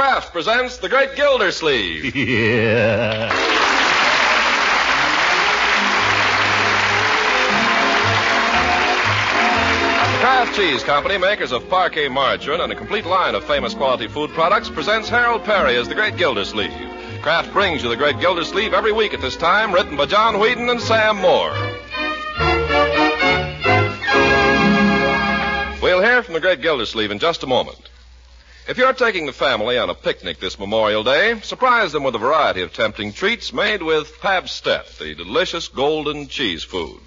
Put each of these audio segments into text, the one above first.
Kraft presents The Great Gildersleeve. Yeah. The Kraft Cheese Company, makers of Parquet margarine and a complete line of famous quality food products, presents Harold Peary as The Great Gildersleeve. Kraft brings you The Great Gildersleeve every week at this time, written by John Whedon and Sam Moore. We'll hear from The Great Gildersleeve in just a moment. If you're taking the family on a picnic this Memorial Day, surprise them with a variety of tempting treats made with Pabstet, the delicious golden cheese food.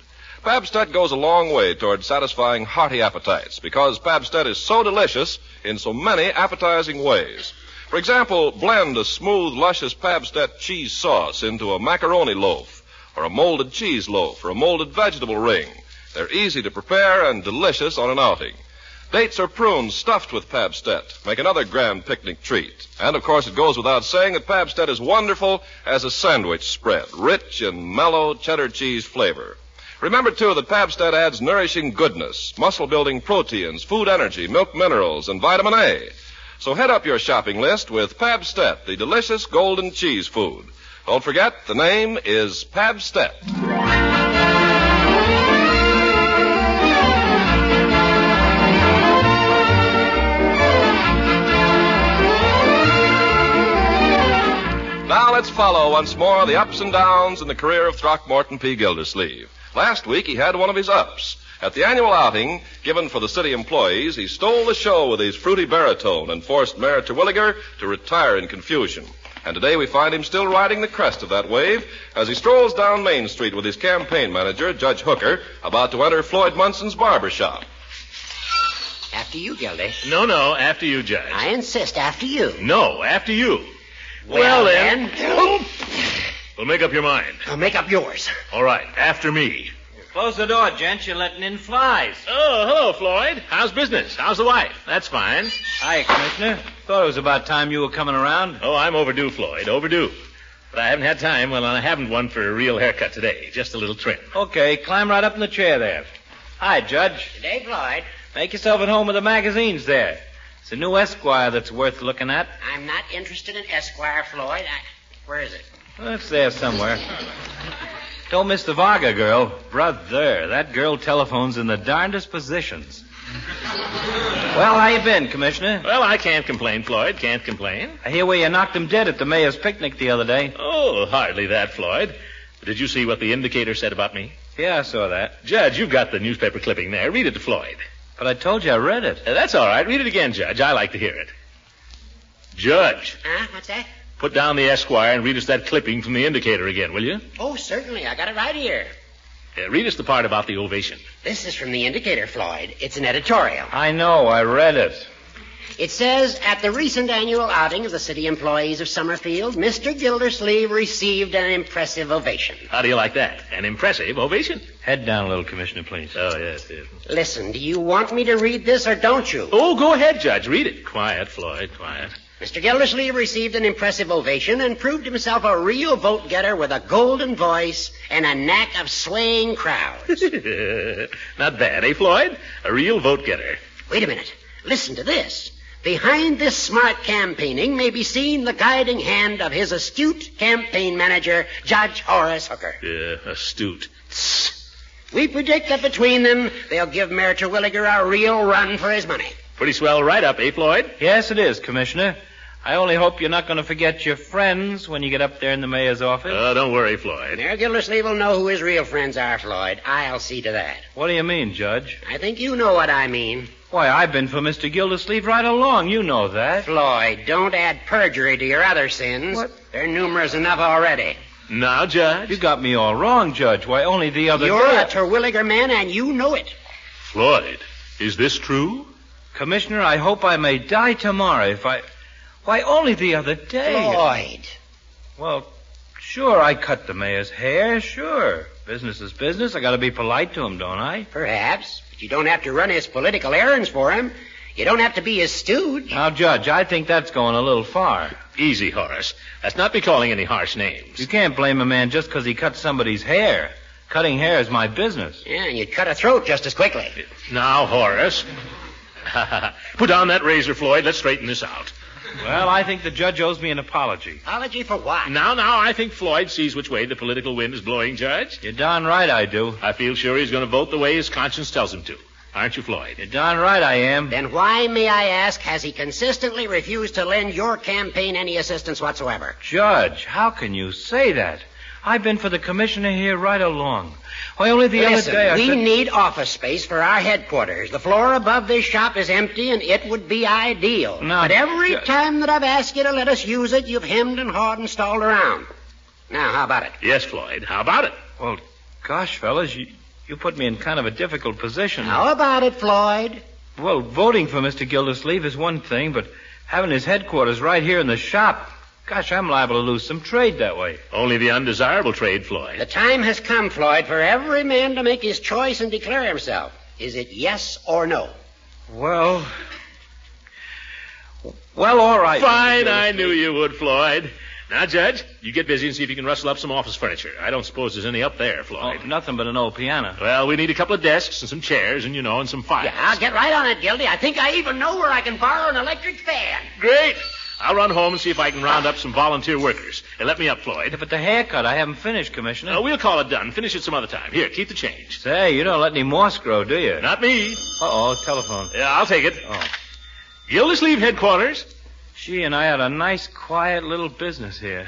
Pabstet goes a long way toward satisfying hearty appetites because Pabstet is so delicious in so many appetizing ways. For example, blend a smooth, luscious Pabstet cheese sauce into a macaroni loaf or a molded cheese loaf or a molded vegetable ring. They're easy to prepare and delicious on an outing. Dates or prunes stuffed with Pabstet make another grand picnic treat. And, of course, it goes without saying that Pabstet is wonderful as a sandwich spread, rich in mellow cheddar cheese flavor. Remember, too, that Pabstet adds nourishing goodness, muscle-building proteins, food energy, milk minerals, and vitamin A. So head up your shopping list with Pabstet, the delicious golden cheese food. Don't forget, the name is Pabstet. Now let's follow once more the ups and downs in the career of Throckmorton P. Gildersleeve. Last week he had one of his ups. At the annual outing given for the city employees, he stole the show with his fruity baritone and forced Mayor Terwilliger to retire in confusion. And today we find him still riding the crest of that wave as he strolls down Main Street with his campaign manager, Judge Hooker, about to enter Floyd Munson's barber shop. After you, Gildy. No, after you, Judge. I insist, after you. No, after you. Well then. Well, make up your mind. I'll make up yours. All right, after me. Close the door, gents. You're letting in flies. Oh, hello, Floyd. How's business? How's the wife? That's fine. Hi, Commissioner. Thought it was about time you were coming around. Oh, I'm overdue, Floyd, overdue. But I haven't had time. Well, I haven't one for a real haircut today. Just a little trim. Okay, climb right up in the chair there. Hi, Judge. Good day, Floyd. Make yourself at home with the magazines there. It's a new Esquire that's worth looking at. I'm not interested in Esquire, Floyd. Where is it? Well, it's there somewhere. Don't miss the Varga girl. Brother, that girl telephones in the darndest positions. Well, how you been, Commissioner? Well, I can't complain, Floyd. Can't complain. I hear where you knocked him dead at the mayor's picnic the other day. Oh, hardly that, Floyd. Did you see what the indicator said about me? Yeah, I saw that. Judge, you've got the newspaper clipping there. Read it to Floyd. But I told you I read it. That's all right. Read it again, Judge. I like to hear it. Judge. Huh? What's that? Put down the Esquire and read us that clipping from the indicator again, will you? Oh, certainly. I got it right here. Read us the part about the ovation. This is from the indicator, Floyd. It's an editorial. I know. I read it. It says, at the recent annual outing of the city employees of Summerfield, Mr. Gildersleeve received an impressive ovation. How do you like that? An impressive ovation? Head down a little, Commissioner, please. Oh, yes. Listen, do you want me to read this or don't you? Oh, go ahead, Judge. Read it. Quiet, Floyd, quiet. Mr. Gildersleeve received an impressive ovation and proved himself a real vote-getter with a golden voice and a knack of swaying crowds. Not bad, eh, Floyd? A real vote-getter. Wait a minute. Listen to this. Behind this smart campaigning may be seen the guiding hand of his astute campaign manager, Judge Horace Hooker. Astute. We predict that between them, they'll give Mayor Terwilliger a real run for his money. Pretty swell write-up, eh, Floyd? Yes, it is, Commissioner. I only hope you're not going to forget your friends when you get up there in the mayor's office. Oh, don't worry, Floyd. Mayor Gildersleeve will know who his real friends are, Floyd. I'll see to that. What do you mean, Judge? I think you know what I mean. Why, I've been for Mr. Gildersleeve right along. You know that. Floyd, don't add perjury to your other sins. What? They're numerous enough already. Now, Judge? You got me all wrong, Judge. Why, only the other You're day... a Terwilliger man, and you know it. Floyd, is this true? Commissioner, I hope I may die tomorrow if I... Why, only the other day. Floyd. Well, sure, I cut the mayor's hair, sure. Business is business. I got to be polite to him, don't I? Perhaps, but you don't have to run his political errands for him. You don't have to be his stooge. Now, Judge, I think that's going a little far. Easy, Horace. Let's not be calling any harsh names. You can't blame a man just because he cut somebody's hair. Cutting hair is my business. Yeah, and you'd cut a throat just as quickly. Now, Horace. Put down that razor, Floyd. Let's straighten this out. Well, I think the judge owes me an apology. Apology for what? Now, I think Floyd sees which way the political wind is blowing, Judge. You're darn right I do. I feel sure he's going to vote the way his conscience tells him to. Aren't you, Floyd? You're darn right I am. Then why, may I ask, has he consistently refused to lend your campaign any assistance whatsoever? Judge, how can you say that? I've been for the commissioner here right along. Why, only the other day I we said... need office space for our headquarters. The floor above this shop is empty, and it would be ideal. No, but every Judge. time that I've asked you to let us use it, you've hemmed and hawed and stalled around. Now, how about it? Yes, Floyd. How about it? Well, gosh, fellas, you put me in kind of a difficult position. How about it, Floyd? Well, voting for Mr. Gildersleeve is one thing, but having his headquarters right here in the shop... Gosh, I'm liable to lose some trade that way. Only the undesirable trade, Floyd. The time has come, Floyd, for every man to make his choice and declare himself. Is it yes or no? Well, all right. Fine, I knew you would, Floyd. Now, Judge, you get busy and see if you can rustle up some office furniture. I don't suppose there's any up there, Floyd. Oh, nothing but an old piano. Well, we need a couple of desks and some chairs and, and some files. Yeah, I'll get right on it, Gildy. I think I even know where I can borrow an electric fan. Great. I'll run home and see if I can round up some volunteer workers. Hey, let me up, Floyd. Yeah, but the haircut, I haven't finished, Commissioner. We'll call it done. Finish it some other time. Here, keep the change. Say, you don't let any moss grow, do you? Not me. Uh-oh, telephone. Yeah, I'll take it. Oh. Gildersleeve headquarters. She and I had a nice, quiet little business here.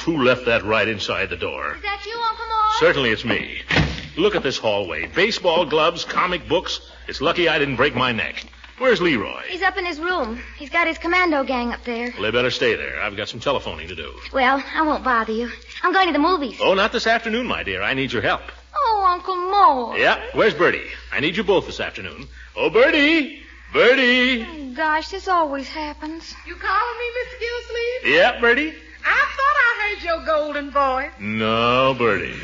Who left that right inside the door? Is that you, Uncle Mort? Certainly it's me. Look at this hallway. Baseball gloves, comic books. It's lucky I didn't break my neck. Where's Leroy? He's up in his room. He's got his commando gang up there. Well, they better stay there. I've got some telephoning to do. Well, I won't bother you. I'm going to the movies. Oh, not this afternoon, my dear. I need your help. Oh, Uncle Mort. Yeah, where's Bertie? I need you both this afternoon. Oh, Bertie! Bertie! Oh, gosh, this always happens. You calling me, Mr. Gildersleeve? Yeah, Bertie? I thought I heard your golden voice. No, Bertie.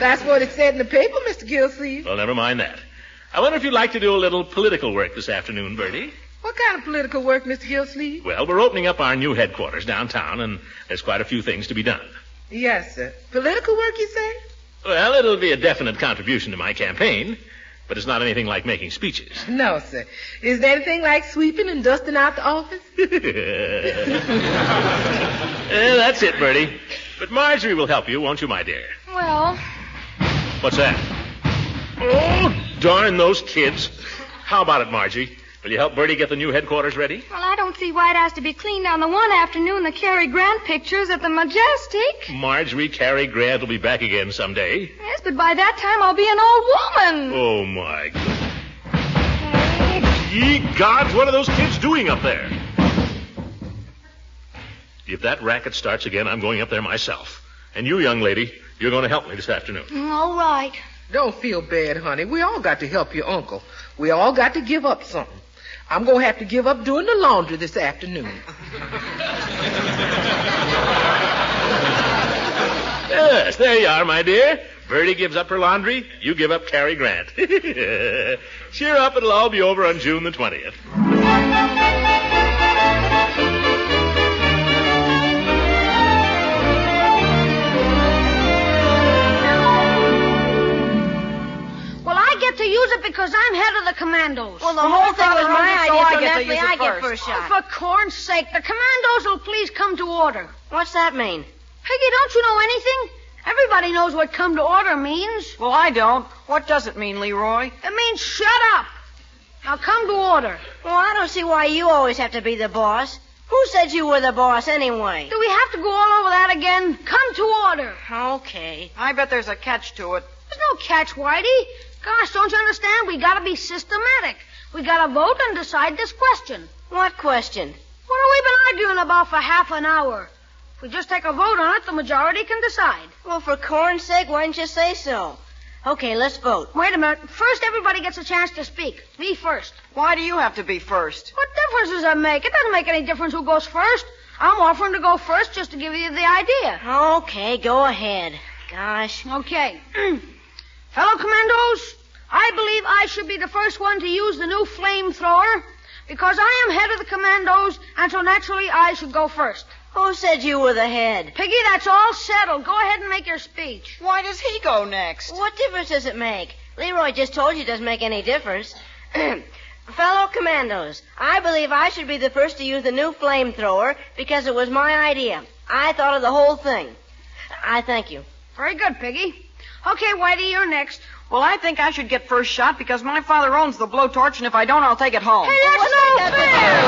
That's what it said in the paper, Mr. Gildersleeve. Well, never mind that. I wonder if you'd like to do a little political work this afternoon, Bertie. What kind of political work, Mr. Gildersleeve? Well, we're opening up our new headquarters downtown, and there's quite a few things to be done. Yes, sir. Political work, you say? Well, it'll be a definite contribution to my campaign, but it's not anything like making speeches. No, sir. Is there anything like sweeping and dusting out the office? That's it, Bertie. But Marjorie will help you, won't you, my dear? Well, What's that? Oh, darn those kids. How about it, Marjorie? Will you help Bertie get the new headquarters ready? well, I don't see why it has to be cleaned on the one afternoon the Cary Grant pictures at the Majestic. Marjorie, Cary Grant will be back again someday. Yes, but by that time I'll be an old woman. Oh, my God. Ye gods, what are those kids doing up there? If that racket starts again, I'm going up there myself. And you, young lady, you're going to help me this afternoon. All right. Don't feel bad, honey. We all got to help your uncle. We all got to give up something. I'm going to have to give up doing the laundry this afternoon. Yes, there you are, my dear. Bertie gives up her laundry. You give up Cary Grant. Cheer up. It'll all be over on June the 20th. To use it because I'm head of the commandos. Well, the whole thing was my idea, so naturally I get first Oh, shot. for corn's sake, the commandos will please come to order. What's that mean? Piggy, don't you know anything? Everybody knows what come to order means. Well, I don't. What does it mean, Leroy? It means shut up. Now come to order. Well, I don't see why you always have to be the boss. Who said you were the boss anyway? Do we have to go all over that again? Come to order. Okay. I bet there's a catch to it. There's no catch, Whitey. Gosh, don't you understand? We gotta be systematic. We gotta vote and decide this question. What question? What have we been arguing about for half an hour? If we just take a vote on it, the majority can decide. Well, for corn's sake, why didn't you say so? Okay, let's vote. Wait a minute. First, everybody gets a chance to speak. Me first. Why do you have to be first? What difference does that make? It doesn't make any difference who goes first. I'm offering to go first just to give you the idea. Okay, go ahead. Gosh. Okay. Fellow commandos, I believe I should be the first one to use the new flamethrower because I am head of the commandos, and so naturally I should go first. Who said you were the head? Piggy, that's all settled. Go ahead and make your speech. Why does he go next? What difference does it make? Leroy just told you it doesn't make any difference. Fellow commandos, I believe I should be the first to use the new flamethrower because it was my idea. I thought of the whole thing. I thank you. Very good, Piggy. Okay, Whitey, you're next. Well, I think I should get first shot because my father owns the blowtorch, and if I don't, I'll take it home. Hey, that's no fair!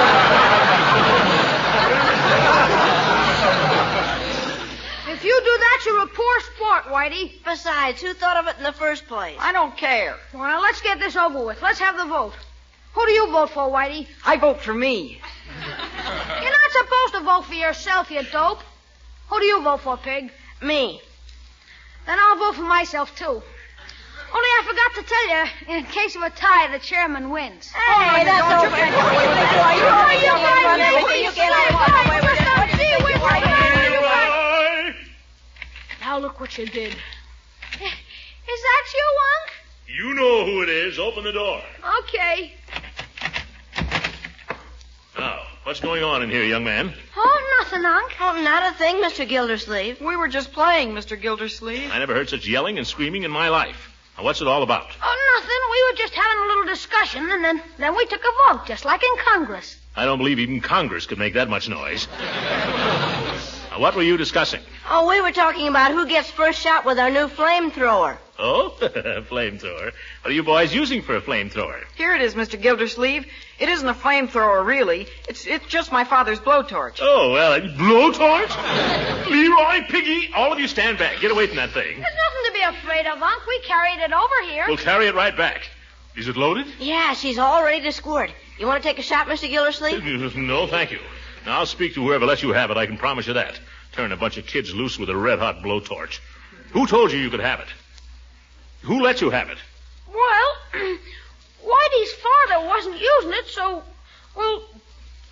If you do that, you're a poor sport, Whitey. Besides, who thought of it in the first place? I don't care. Well, now, let's get this over with. Let's have the vote. Who do you vote for, Whitey? I vote for me. You're not supposed to vote for yourself, you dope. Who do you vote for, Pig? Me. Then I'll vote for myself, too. Only I forgot to tell you, in case of a tie, the chairman wins. Hey, that's no fair. Now look what you did. Is that you, Unc? You know who it is. Open the door. Okay. Now, what's going on in here, young man? Oh, nothing, Unc. Oh, not a thing, Mr. Gildersleeve. We were just playing, Mr. Gildersleeve. I never heard such yelling and screaming in my life. Now, what's it all about? Oh, nothing. We were just having a little discussion, and then we took a vote, just like in Congress. I don't believe even Congress could make that much noise. Now, what were you discussing? Oh, we were talking about who gets first shot with our new flamethrower. Oh, flamethrower. What are you boys using for a flamethrower? Here it is, Mr. Gildersleeve. It isn't a flamethrower, really. It's just my father's blowtorch. Oh, well, a blowtorch? Leroy, Piggy, all of you stand back. Get away from that thing. There's nothing to be afraid of, Unc. We carried it over here. We'll carry it right back. Is it loaded? Yeah, she's all ready to squirt. You want to take a shot, Mr. Gildersleeve? No, thank you. Now, I'll speak to whoever lets you have it. I can promise you that. Turn a bunch of kids loose with a red-hot blowtorch. Who told you could have it? Who let you have it? Well, Whitey's father wasn't using it, so, well,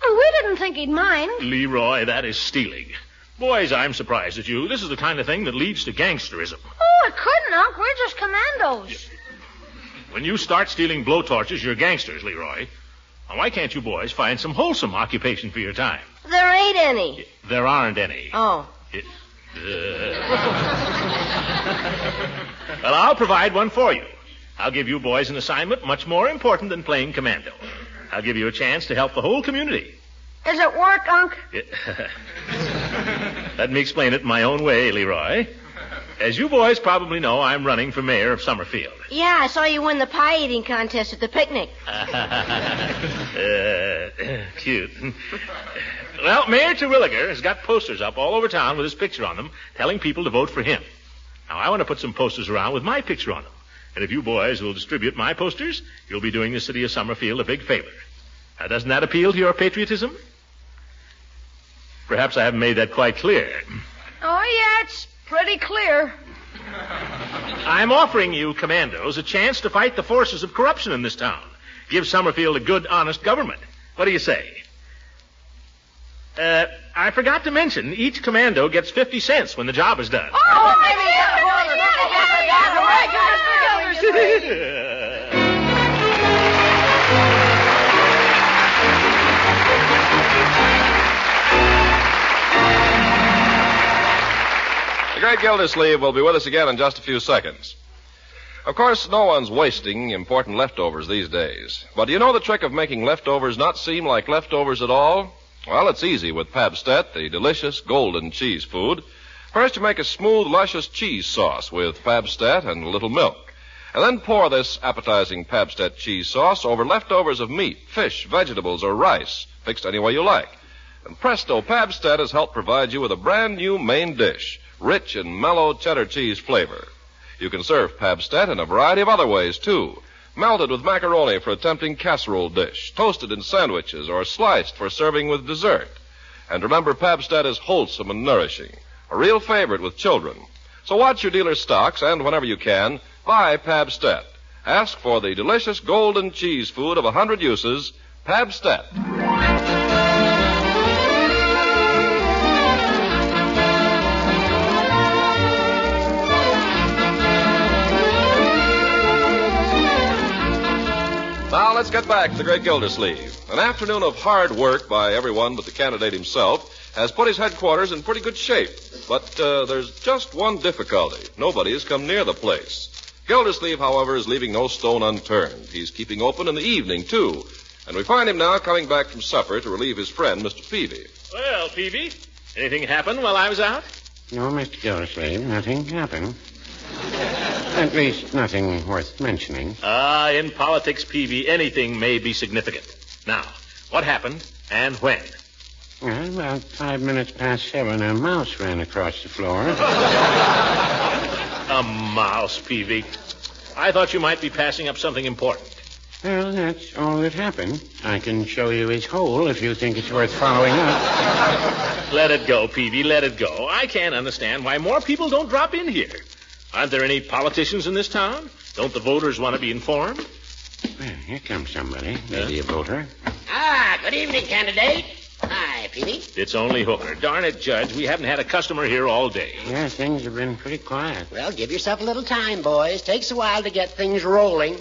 we didn't think he'd mind. Leroy, that is stealing. Boys, I'm surprised at you. This is the kind of thing that leads to gangsterism. Oh, it couldn't, Unc. We're just commandos. When you start stealing blowtorches, you're gangsters, Leroy. Now, why can't you boys find some wholesome occupation for your time? There ain't any. There aren't any. Oh. Well, I'll provide one for you. I'll give you boys an assignment much more important than playing commando. I'll give you a chance to help the whole community. Does it work, Unc? Let me explain it my own way, Leroy. As you boys probably know, I'm running for mayor of Summerfield. Yeah, I saw you win the pie eating contest at the picnic. Cute. Well, Mayor Terwilliger has got posters up all over town with his picture on them, telling people to vote for him. Now, I want to put some posters around with my picture on them. And if you boys will distribute my posters, you'll be doing the city of Summerfield a big favor. Now, doesn't that appeal to your patriotism? Perhaps I haven't made that quite clear. Oh, yeah, it's pretty clear. I'm offering you, commandos, a chance to fight the forces of corruption in this town. Give Summerfield a good, honest government. What do you say? I forgot to mention, each commando gets 50 cents when the job is done. Oh, The Great Gildersleeve will be with us again in just a few seconds. Of course, no one's wasting important leftovers these days. But do you know the trick of making leftovers not seem like leftovers at all? Well, it's easy with Pabstet, the delicious golden cheese food. First, you make a smooth, luscious cheese sauce with Pabstet and a little milk. And then pour this appetizing Pabstet cheese sauce over leftovers of meat, fish, vegetables, or rice, fixed any way you like. And presto, Pabstet has helped provide you with a brand new main dish, rich and mellow cheddar cheese flavor. You can serve Pabstet in a variety of other ways, too. Melted with macaroni for a tempting casserole dish, toasted in sandwiches, or sliced for serving with dessert. And remember, Pabstet is wholesome and nourishing, a real favorite with children. So watch your dealer's stocks, and whenever you can, buy Pabstet. Ask for the delicious golden cheese food of 100 uses, Pabstet. Now, let's get back to the Great Gildersleeve. An afternoon of hard work by everyone but the candidate himself has put his headquarters in pretty good shape. But there's just one difficulty. Nobody has come near the place. Gildersleeve, however, is leaving no stone unturned. He's keeping open in the evening, too. And we find him now coming back from supper to relieve his friend, Mr. Peavy. Well, Peavy, anything happen while I was out? No, Mr. Gildersleeve, nothing happened. At least nothing worth mentioning. In politics, Peavy, anything may be significant. Now, what happened and when? Well, about 5 minutes past 7, a mouse ran across the floor. A mouse, Peavy. I thought you might be passing up something important. Well, that's all that happened. I can show you his hole if you think it's worth following up. Let it go, Peavy, let it go. I can't understand why more people don't drop in here. Aren't there any politicians in this town? Don't the voters want to be informed? Well, here comes somebody. Maybe a voter. Good evening, candidate. Hi, Peavy. It's only Hooker. Darn it, Judge, we haven't had a customer here all day. Yeah, things have been pretty quiet. Well, give yourself a little time, boys. Takes a while to get things rolling.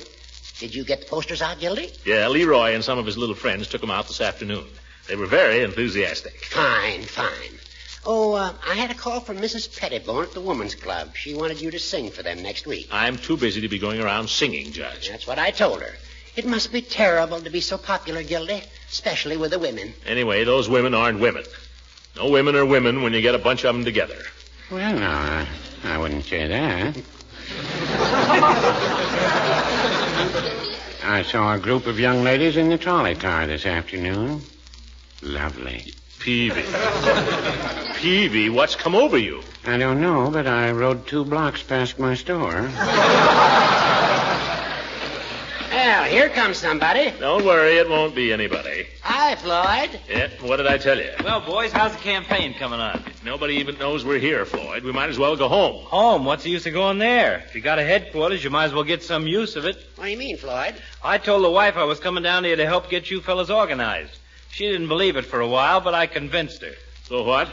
Did you get the posters out, Gildy? Yeah, Leroy and some of his little friends took them out this afternoon. They were very enthusiastic. Fine. I had a call from Mrs. Pettibone at the Woman's Club. She wanted you to sing for them next week. I'm too busy to be going around singing, Judge. That's what I told her. It must be terrible to be so popular, Gildy, especially with the women. Anyway, those women aren't women. No women are women when you get a bunch of them together. Well, no, I wouldn't say that. I saw a group of young ladies in the trolley car this afternoon. Lovely. Peavy, what's come over you? I don't know, but I rode 2 blocks past my store. Well, here comes somebody. Don't worry, it won't be anybody. Hi, Floyd. Yeah, what did I tell you? Well, boys, how's the campaign coming on? Nobody even knows we're here, Floyd. We might as well go home. Home? What's the use of going there? If you got a headquarters, you might as well get some use of it. What do you mean, Floyd? I told the wife I was coming down here to help get you fellas organized. She didn't believe it for a while, but I convinced her. So what?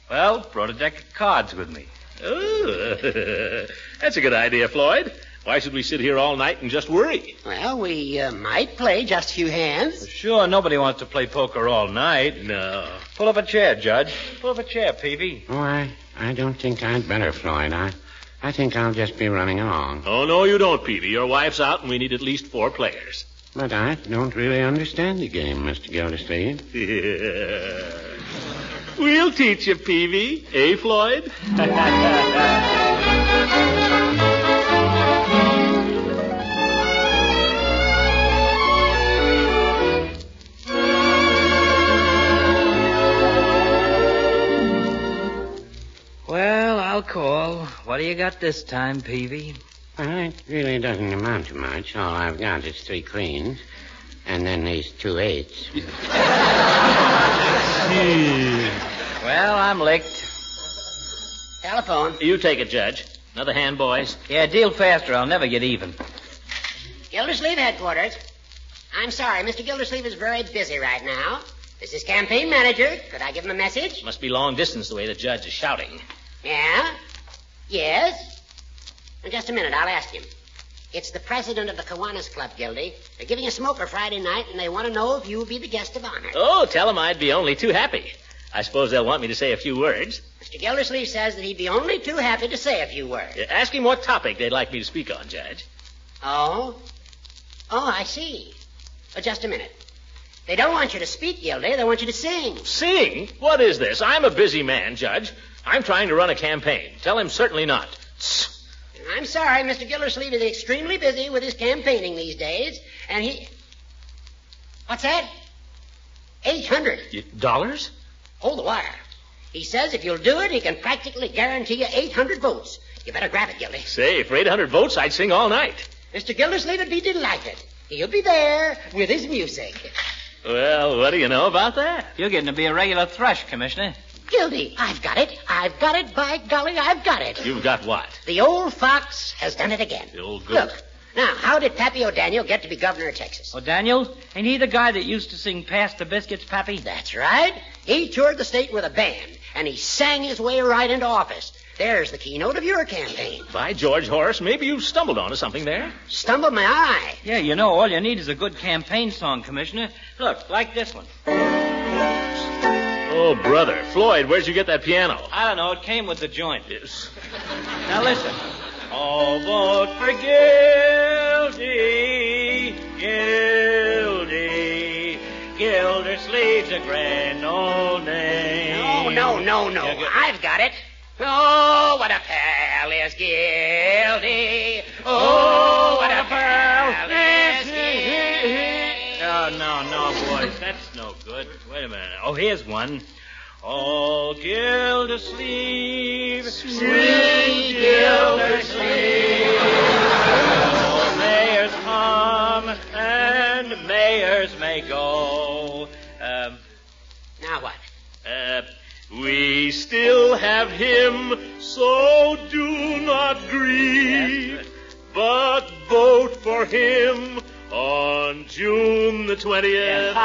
Well, brought a deck of cards with me. Oh, that's a good idea, Floyd. Why should we sit here all night and just worry? Well, we might play just a few hands. Sure, nobody wants to play poker all night. No. Pull up a chair, Judge. Pull up a chair, Peavy. Oh, I don't think I'd better, Floyd. I think I'll just be running along. Oh, no, you don't, Peavy. Your wife's out, and we need at least 4 players. But I don't really understand the game, Mr. Gildersleeve. We'll teach you, Peavy. Eh, Floyd? Well, I'll call. What do you got this time, Peavy? Well, it really doesn't amount to much. All I've got is 3 queens. And then these 2 8s. Well, I'm licked. Telephone. You take it, Judge. Another hand, boys. Yeah, deal faster. I'll never get even. Gildersleeve headquarters. I'm sorry, Mr. Gildersleeve is very busy right now. This is campaign manager. Could I give him a message? Must be long distance the way the judge is shouting. Yeah? Yes? In just a minute, I'll ask him. It's the president of the Kiwanis Club, Gildy. They're giving a smoker Friday night, and they want to know if you will be the guest of honor. Oh, tell them I'd be only too happy. I suppose they'll want me to say a few words. Mr. Gildersleeve says that he'd be only too happy to say a few words. Ask him what topic they'd like me to speak on, Judge. Oh, I see. Oh, just a minute. They don't want you to speak, Gildy. They want you to sing. Sing? What is this? I'm a busy man, Judge. I'm trying to run a campaign. Tell him certainly not. Tss. I'm sorry, Mr. Gildersleeve is extremely busy with his campaigning these days, and he... What's that? $800. Dollars? Hold the wire. He says if you'll do it, he can practically guarantee you 800 votes. You better grab it, Gildy. Say, for 800 votes, I'd sing all night. Mr. Gildersleeve would be delighted. He'll be there with his music. Well, what do you know about that? You're getting to be a regular thrush, Commissioner. Gildy, I've got it. I've got it. By golly, I've got it. You've got what? The old fox has done it again. The old goat. Look, now, how did Pappy O'Daniel get to be governor of Texas? O'Daniel? Ain't he the guy that used to sing Pass the Biscuits, Pappy? That's right. He toured the state with a band, and he sang his way right into office. There's the keynote of your campaign. By George, Horace, maybe you've stumbled onto something there. Stumbled my eye. Yeah, you know, all you need is a good campaign song, Commissioner. Look, like this one. Oh, brother. Floyd, where'd you get that piano? I don't know. It came with the joint. Yes. Now listen. All vote for Gildy, Gildy. Gildersleeve's a grand old name. No. I've got it. Oh, what a pal is Gildy. Oh, what a pal is Gildy. Oh, no, boys. That's no good. Wait a minute. Oh, here's one. Oh, Gildersleeve, sweet Gildersleeve. Oh, mayors come and mayors may go. Now what? We still have him, so do not grieve, but vote for him on June the 20th.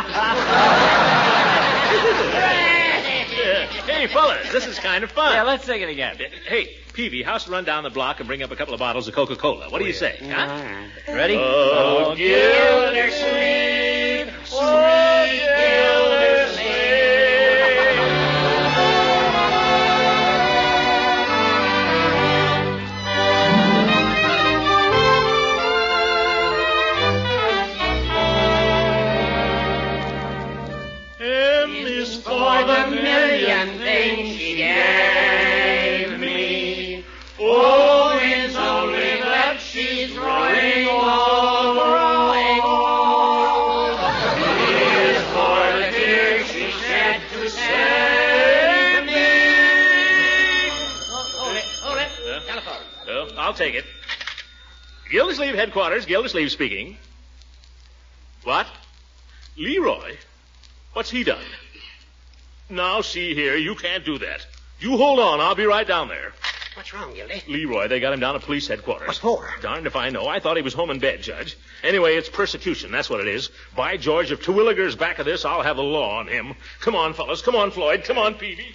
Hey, fellas, this is kind of fun. Yeah, let's sing it again. Hey, Peavy, how's to run down the block and bring up a couple of bottles of Coca-Cola? What do you say, huh? Ready? Oh, Gildersleeve, sweet Gildersleeve. For the million things she gave me. Oh, it's only that she's growing old, growing old. It is for the tears she shed to save me. Hold it. Telephone. Well, I'll take it. Gildersleeve headquarters, Gildersleeve speaking. What? Leroy? What's he done? Now, see here, you can't do that. You hold on, I'll be right down there. What's wrong, Gildy? Leroy, they got him down at police headquarters. What for? Darned if I know. I thought he was home in bed, Judge. Anyway, it's persecution, that's what it is. By George, if Terwilliger's back of this, I'll have the law on him. Come on, fellas. Come on, Floyd. Come on, Peavy.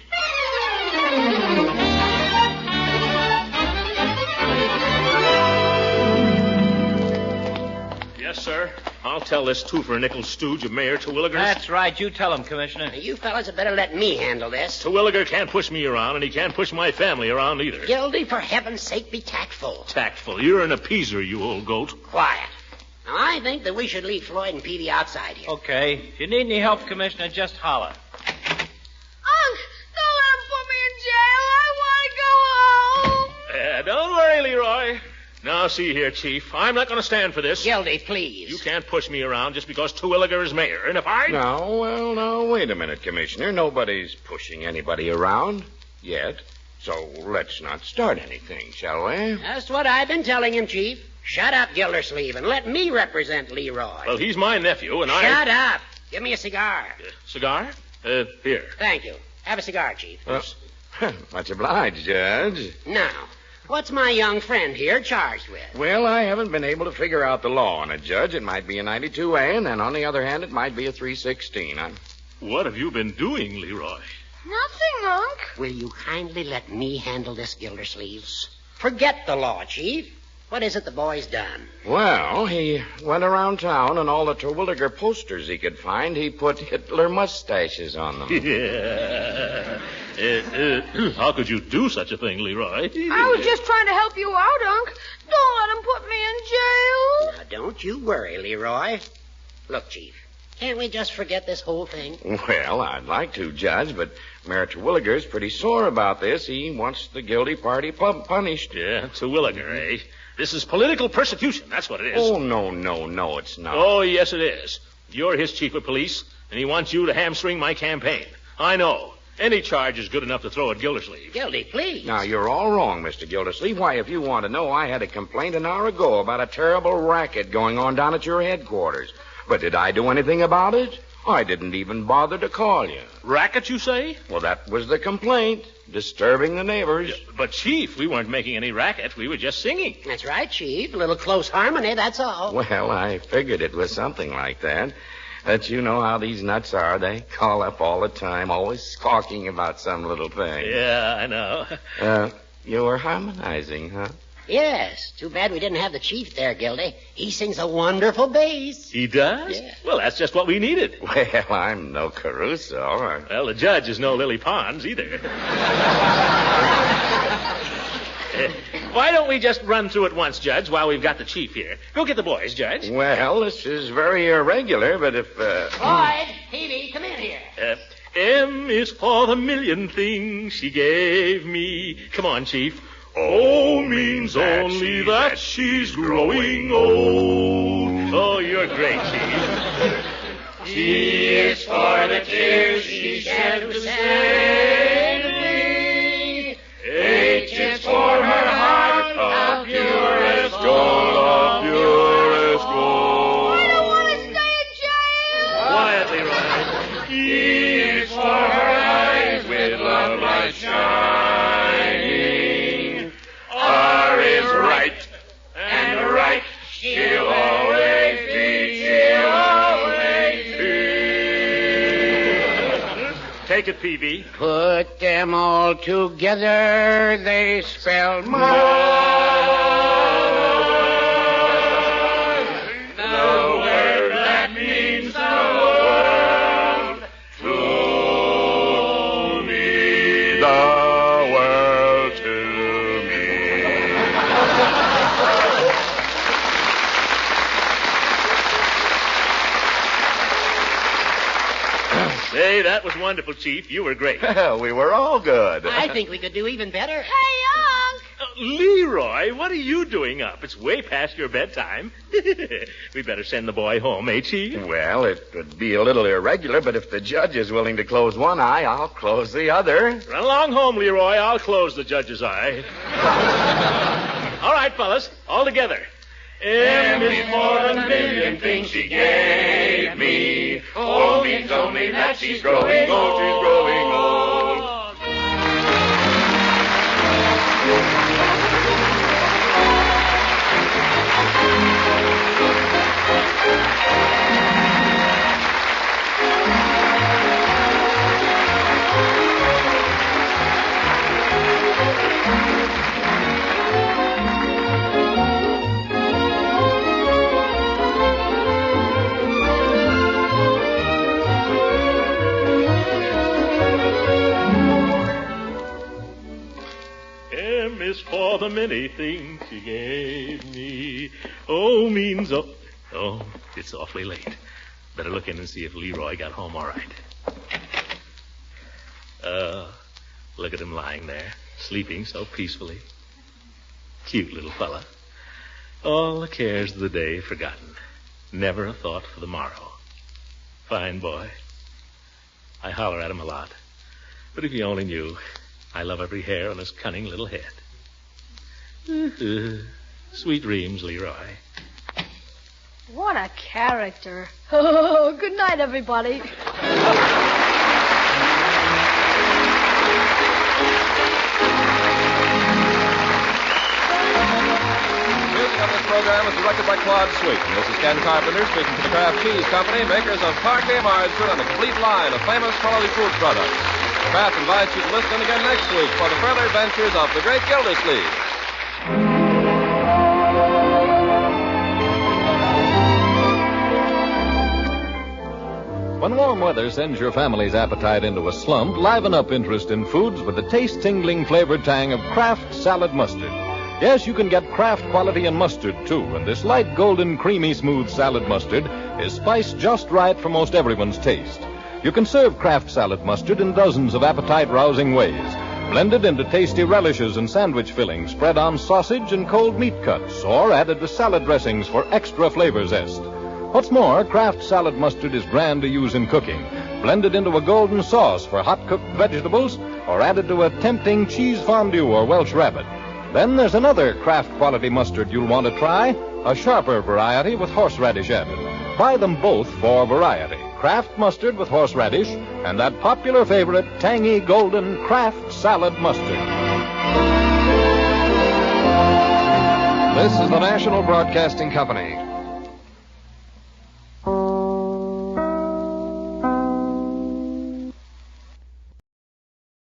Yes, sir. I'll tell this two-for-a-nickel stooge of Mayor Terwilliger's. That's right. You tell him, Commissioner. Now, you fellas had better let me handle this. Terwilliger can't push me around, and he can't push my family around either. Gildy, for heaven's sake, be tactful. Tactful. You're an appeaser, you old goat. Quiet. Now, I think that we should leave Floyd and Peavy outside here. Okay. If you need any help, Commissioner, just holler. Unc, don't let him put me in jail. I want to go home. Don't worry, Leroy. Now, see here, Chief. I'm not going to stand for this. Gildy, please. You can't push me around just because Terwilliger is mayor. And if I... Now, wait a minute, Commissioner. Nobody's pushing anybody around yet. So let's not start anything, shall we? That's what I've been telling him, Chief. Shut up, Gildersleeve, and let me represent Leroy. Well, he's my nephew, and Shut up. Give me a cigar. Cigar? Here. Thank you. Have a cigar, Chief. Much obliged, Judge. Now, what's my young friend here charged with? Well, I haven't been able to figure out the law on it, Judge. It might be a 92A, and then on the other hand, it might be a 316. What have you been doing, Leroy? Nothing, Unc. Will you kindly let me handle this, Gildersleeves? Forget the law, Chief. What is it the boy's done? Well, he went around town, and all the Terwilliger posters he could find, he put Hitler mustaches on them. Yeah. How could you do such a thing, Leroy? I was just trying to help you out, Unc. Don't let him put me in jail. Now, don't you worry, Leroy. Look, Chief, can't we just forget this whole thing? Well, I'd like to, Judge, but Mayor Terwilliger's pretty sore about this. He wants the guilty party punished. Yeah, Terwilliger, eh? This is political persecution. That's what it is. Oh, no, it's not. Oh, yes, it is. You're his chief of police, and he wants you to hamstring my campaign. I know. Any charge is good enough to throw at Gildersleeve. Gildy, please. Now, you're all wrong, Mr. Gildersleeve. Why, if you want to know, I had a complaint an hour ago about a terrible racket going on down at your headquarters. But did I do anything about it? I didn't even bother to call you. Racket, you say? Well, that was the complaint. Disturbing the neighbors. Yeah, but, Chief, we weren't making any racket. We were just singing. That's right, Chief. A little close harmony, that's all. Well, I figured it was something like that. But you know how these nuts are. They call up all the time, always talking about some little thing. Yeah, I know. You were harmonizing, huh? Yes. Too bad we didn't have the chief there, Gildy. He sings a wonderful bass. He does? Yeah. Well, that's just what we needed. Well, I'm no Caruso. Well, the judge is no Lily Pons either. Why don't we just run through it once, Judge, while we've got the chief here? Go get the boys, Judge. Well, this is very irregular, but if... Floyd, Peavy, come in here. M is for the million things she gave me. Come on, Chief. O means only that she's growing old. Oh, you're great, Chief. T is for the tears she shed to save me. H is for her heart of purest gold, of purest gold. I don't want to stay in jail. Quietly, Roy. E is for her eyes with love light shining. R is right, and right she'll always be, she'll always be. Take it, Peavy. Put them all together, they spell more. The word that means the world to me. The world to me. Say, that was wonderful, Chief. You were great. Well, we were all good. I think we could do even better. Hey, Unc! Leroy, what are you doing up? It's way past your bedtime. We better send the boy home, eh, Chief? Well, it would be a little irregular, but if the judge is willing to close one eye, I'll close the other. Run along home, Leroy. I'll close the judge's eye. All right, fellas, all together. M is more than a million things she gave me. O means only that she's growing old, she's growing old. M is for the many things she gave me. O means oh, it's awfully late. Better look in and see if Leroy got home all right. Look at him lying there, sleeping so peacefully. Cute little fella. All the cares of the day forgotten. Never a thought for the morrow. Fine boy. I holler at him a lot. But if you only knew, I love every hair on his cunning little head. Sweet dreams, Leroy. What a character. Oh, good night, everybody. Music on this program is directed by Claude Sweeten. This is Ken Carpenter speaking for the Kraft Cheese Company, makers of parquet margarine and a complete line of famous quality food products. Kraft invites you to listen again next week for the further adventures of the Great Gildersleeve. When warm weather sends your family's appetite into a slump, liven up interest in foods with the taste-tingling flavored tang of Kraft salad mustard. Yes, you can get Kraft quality in mustard, too, and this light golden, creamy, smooth salad mustard is spiced just right for most everyone's taste. You can serve Kraft salad mustard in dozens of appetite-rousing ways. Blended into tasty relishes and sandwich fillings, spread on sausage and cold meat cuts, or added to salad dressings for extra flavor zest. What's more, Kraft salad mustard is grand to use in cooking. Blended into a golden sauce for hot-cooked vegetables, or added to a tempting cheese fondue or Welsh rabbit. Then there's another Kraft quality mustard you'll want to try, a sharper variety with horseradish added. Buy them both for variety. Kraft mustard with horseradish, and that popular favorite, tangy, golden Kraft salad mustard. This is the National Broadcasting Company.